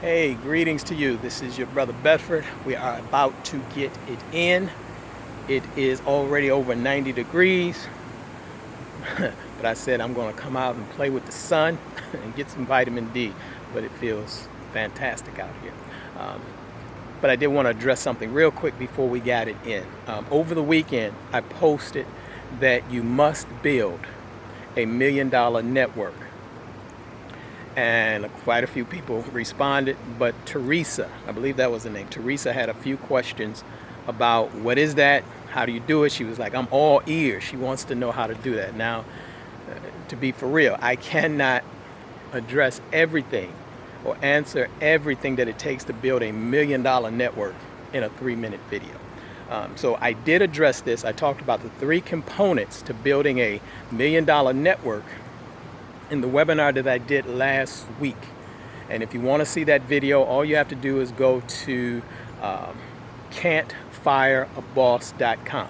Hey, greetings to you. This is your brother Bedford. We are about to get it in. It is already over 90 degrees, but I said I'm going to come out and play with the sun and get some vitamin D, but it feels fantastic out here. Um, but I did want to address something real quick before we got it in. Over the weekend, I posted that you must build $1 million network, and quite a few people responded. But Teresa, I believe that was the name, Teresa had a few questions about what is that, how do you do it. She was like, I'm all ears. She wants to know how to do that. Now, to be for real, I cannot address everything or answer everything that it takes to build $1 million network in a 3-minute video. So I did address this. I talked about the 3 components to building $1 million network in the webinar that I did last week. And if you want to see that video, all you have to do is go to can'tfireaboss.com.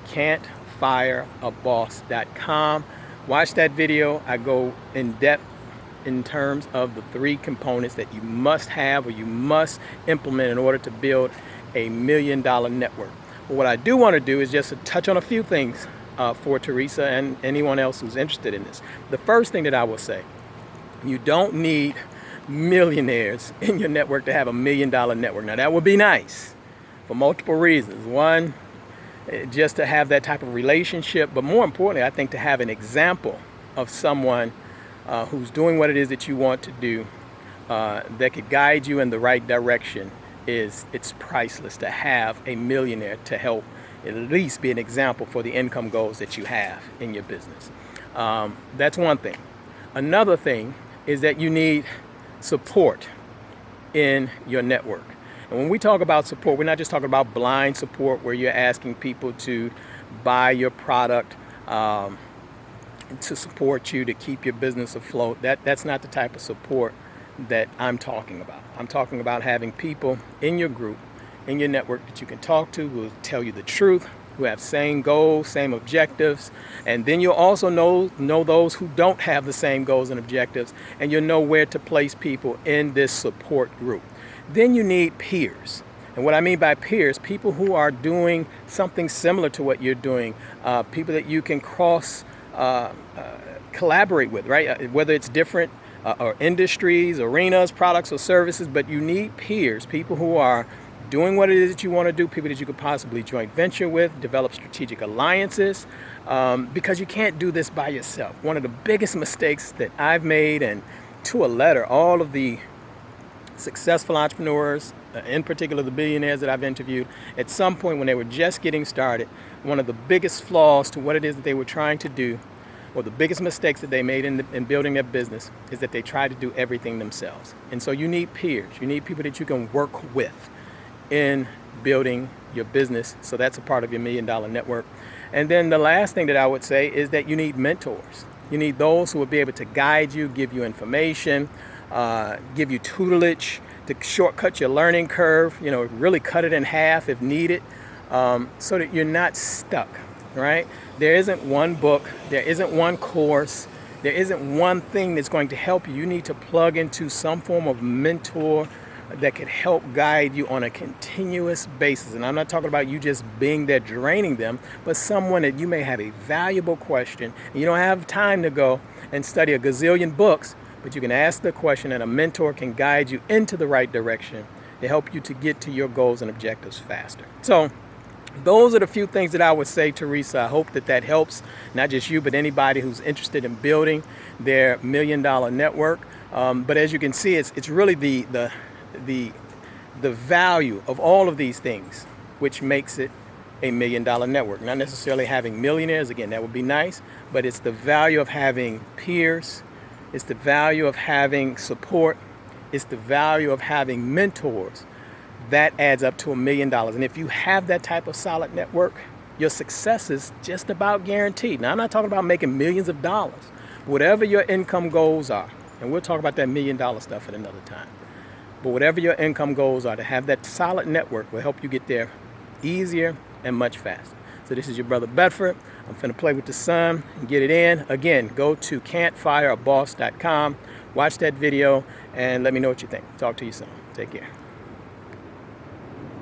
Can'tfireaboss.com. Watch that video. I go in depth in terms of the 3 components that you must have or you must implement in order to build $1 million network. But what I do want to do is just to touch on a few things for Teresa and anyone else who's interested in this. The first thing that I will say, you don't need millionaires in your network to have $1 million network. Now that would be nice for multiple reasons. One, just to have that type of relationship, but more importantly, I think to have an example of someone who's doing what it is that you want to do, that could guide you in the right direction. It's priceless to have a millionaire to help at least be an example for the income goals that you have in your business. That's one thing. Another thing is that you need support in your network. And when we talk about support, we're not just talking about blind support where you're asking people to buy your product to support you, to keep your business afloat. That's not the type of support that I'm talking about. I'm talking about having people in your group, in your network that you can talk to, who will tell you the truth, who have same goals, same objectives. And then you'll also know those who don't have the same goals and objectives, and you'll know where to place people in this support group. Then you need peers. And what I mean by peers, people who are doing something similar to what you're doing, people that you can collaborate with, right? Whether it's different or industries, arenas, products, or services, but you need peers, people who are doing what it is that you want to do, people that you could possibly joint venture with, develop strategic alliances, because you can't do this by yourself. One of the biggest mistakes that I've made, and to a letter, all of the successful entrepreneurs, in particular the billionaires that I've interviewed, at some point when they were just getting started, one of the biggest flaws to what it is that they were trying to do, or the biggest mistakes that they made in building their business, is that they tried to do everything themselves. And so you need peers. You need people that you can work with in building your business. So that's a part of your $1 million network. And then the last thing that I would say is that you need mentors. You need those who will be able to guide you, give you information, give you tutelage to shortcut your learning curve, really cut it in half if needed, so that you're not stuck, right? There isn't one book, there isn't one course, there isn't one thing that's going to help you. You need to plug into some form of mentor that could help guide you on a continuous basis. And I'm not talking about you just being there draining them, but someone that you may have a valuable question and you don't have time to go and study a gazillion books, but you can ask the question and a mentor can guide you into the right direction to help you to get to your goals and objectives faster. So those are the few things that I would say, Teresa. I hope that helps not just you, but anybody who's interested in building their $1 million network. But as you can see, it's really the value of all of these things which makes it $1 million network. Not necessarily having millionaires, again, that would be nice, but it's the value of having peers, it's the value of having support, it's the value of having mentors. That adds up to $1 million. And if you have that type of solid network, your success is just about guaranteed. Now, I'm not talking about making millions of dollars. Whatever your income goals are, and we'll talk about that $1 million stuff at another time. But whatever your income goals are, to have that solid network will help you get there easier and much faster. So this is your brother Bedford. I'm finna play with the sun and get it in. Again, go to can'tfireaboss.com. Watch that video and let me know what you think. Talk to you soon. Take care.